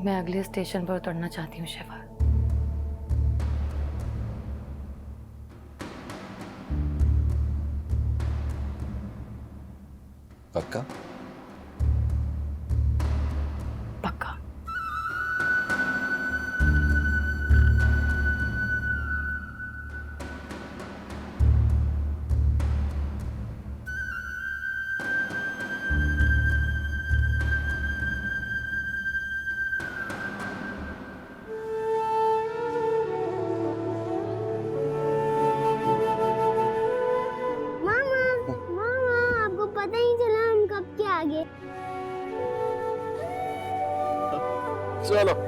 मैं अगले स्टेशन पर उतरना चाहती हूँ शिवा। पक्का? पक्का। मामा आपको पता ही चला हम कब के आ गए। चलो।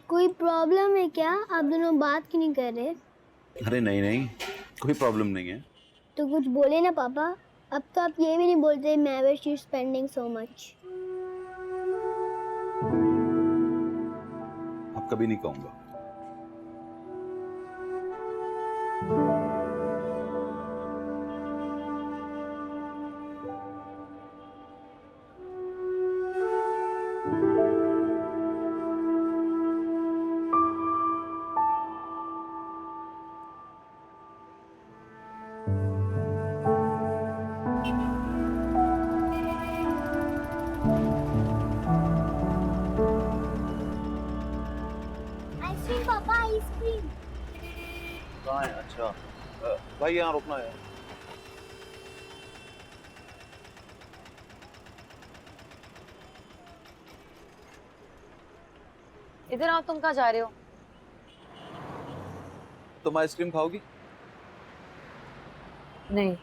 कोई प्रॉब्लम है क्या? आप दोनों बात क्यों नहीं कर रहे? अरे नहीं नहीं, कोई प्रॉब्लम नहीं है। तो कुछ बोले ना पापा। अब तो आप ये भी नहीं बोलते मैं wish you spending so much. अब कभी नहीं कहूंगा। आइसक्रीम पापा, आइसक्रीम। कहाँ है? अच्छा भाई यहाँ रुकना है। इधर आओ, तुम कहाँ जा रहे हो? तुम आइसक्रीम खाओगी? नहीं।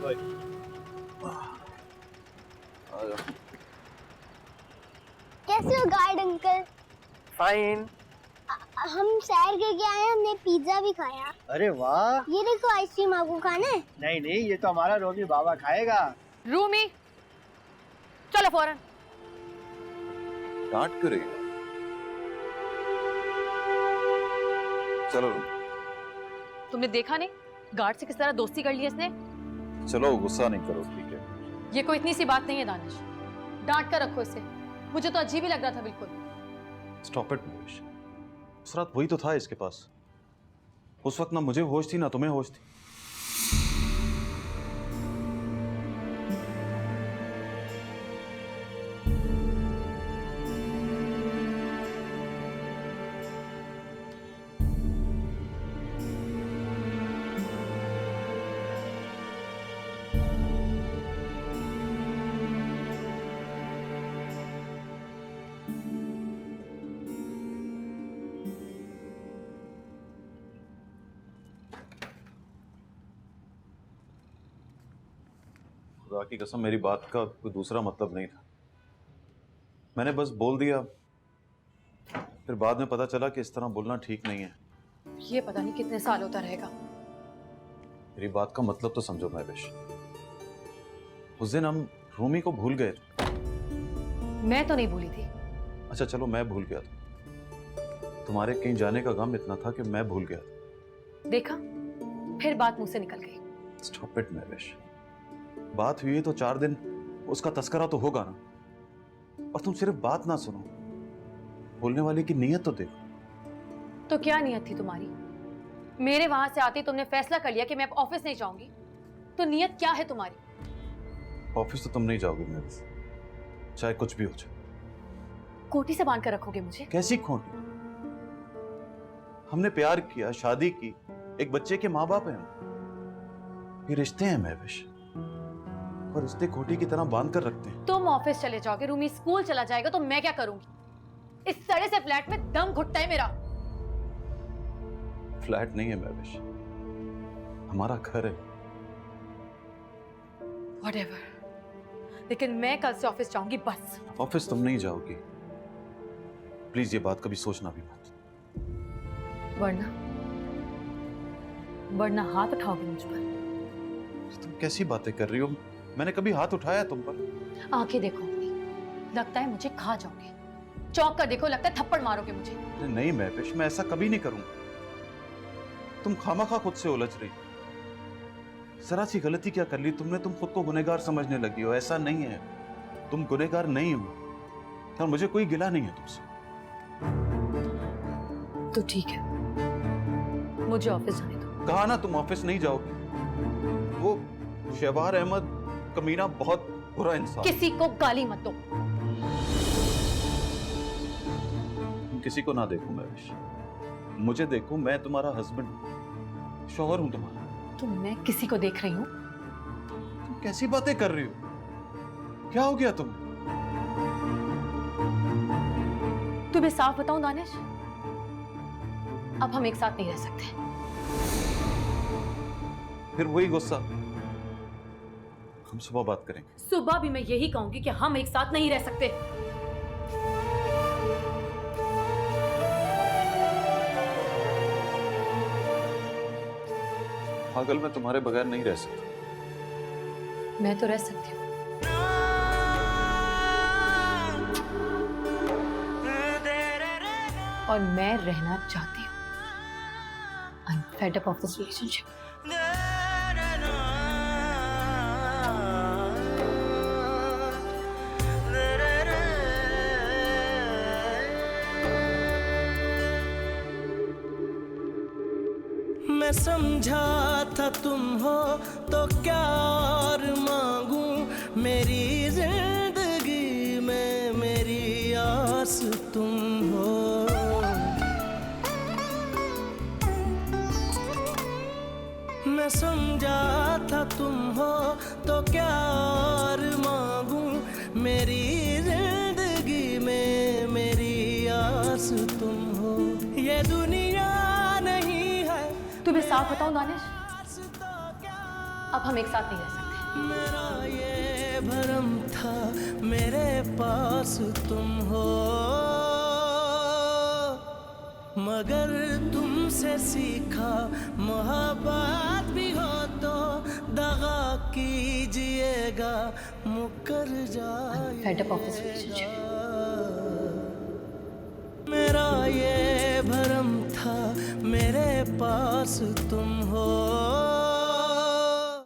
भाई कैसे हो गाइड अंकल? फाइन। हम सैर करके आए हैं, हमने पिज्जा भी खाया। अरे वाह। ये देखो आइसक्रीम आपको खाना है? नहीं नहीं, ये तो हमारा रोमी बाबा खाएगा। रूमी, चलो फौरन। डांट क्यों रही हो? चलो तुमने देखा नहीं गार्ड से किस तरह दोस्ती कर ली इसने? चलो, गुस्सा नहीं करो, ठीक है? ये कोई इतनी सी बात नहीं है दानिश, डांट कर रखो इसे। मुझे तो अजीब ही लग रहा था बिल्कुल। Stop it Manish. उस रात वही तो था इसके पास। उस वक्त ना मुझे होश थी ना तुम्हें होश थी। खुदा की कसम, मेरी बात का कोई दूसरा मतलब नहीं था। मैंने बस बोल दिया, फिर बाद में पता चला कि इस तरह बोलना ठीक नहीं है। ये पता नहीं कितने साल होता रहेगा। मेरी बात का मतलब तो समझो महविश। उस दिन हम रूमी को भूल गए थे। मैं तो नहीं भूली थी। अच्छा चलो, मैं भूल गया था। तुम्हारे कहीं जाने का गम इतना था कि मैं भूल गया था। देखा, फिर बात मुंह से निकल गई। Stop it Mahvish. बात हुई है तो 4 दिन उसका तस्करा तो होगा ना। और तुम सिर्फ बात ना सुनो, बोलने वाले की नीयत तो देखो। तो क्या नीयत थी तुम्हारी? मेरे वहां से आते तुमने फैसला कर लिया कि मैं अब ऑफिस नहीं जाऊंगी। तो नीयत क्या है तुम्हारी? ऑफिस तो तुम नहीं जाओगे मेरे से, चाहे कुछ भी हो जाए। कोठी से बांध कर रखोगे मुझे? कैसी खोटी? हमने प्यार किया, शादी की, एक बच्चे के माँ बाप हैं हम। ये रिश्ते हैं महविश, और रिश्ते खोटी की तरह बांध कर रखते हैं। तुम ऑफिस चले जाओगे, रूमी स्कूल चला जाएगा, तो मैं क्या करूंगी? इस सड़े से फ्लैट में दम घुटता है मेरा। फ्लैट नहीं है महविश, हमारा घर है। Whatever. लेकिन मैं कल से ऑफिस जाऊंगी बस। ऑफिस तुम नहीं जाओगी, प्लीज ये बात कभी सोचना भी मत। वरना हाथ उठाओगे मुझ पर। तुम कैसी बातें कर रही हो? मैंने कभी हाथ उठाया तुम पर? आंखें देखो, लगता है मुझे खा जाओगे। चौंक कर देखो, लगता है थप्पड़ मारोगे मुझे। अरे नहीं महविश, मैं ऐसा कभी नहीं करूंगा। तुम खामखा खुद से उलझ रही। जरा सी गलती क्या कर ली तुमने, तुम खुद को गुनहगार समझने लगी हो। ऐसा नहीं है, तुम गुनहगार नहीं हो, और मुझे कोई गिला नहीं है तुमसे। तो ठीक है, मुझे ऑफिस जाने दो। कहा ना तुम ऑफिस नहीं जाओगे। वो शहबार अहमद कमीना बहुत बुरा इंसान। किसी को गाली मत दो। तुम किसी को ना देखो महविश, मुझे देखो। मैं तुम्हारा हस्बैंड, शौहर हूं तुम्हारा। तो मैं किसी को देख रही हूँ? तुम कैसी बातें कर रही हो? क्या हो गया तुम्हें? तुम्हें साफ बताऊं दानिश, अब हम एक साथ नहीं रह सकते। फिर वही गुस्सा। हम सुबह बात करेंगे। सुबह भी मैं यही कहूंगी कि हम एक साथ नहीं रह सकते। पागल, मैं तुम्हारे बगैर नहीं रह सकता। मैं तो रह सकती हूँ। और मैं रहना चाहती हूँ। I'm fed up of this relationship. मैं समझा था तुम हो तो क्या और मांगू, मेरी जिंदगी में मेरी आस तुम हो। मैं समझा था तुम हो तो क्या और मांगू, मेरी जिंदगी में मेरी आस तुम हो। ये दुनिया तुम्हें साफ बताऊं दानिश, अब हम एक साथ नहीं रह सकते। मेरा ये भरम था मेरे पास तुम हो, मगर तुमसे सीखा मोहब्बत भी हो तो दगा कीजिएगा, मुकर जाए। Fed up of this relationship. मेरा ये भरम था मेरे पास तुम हो।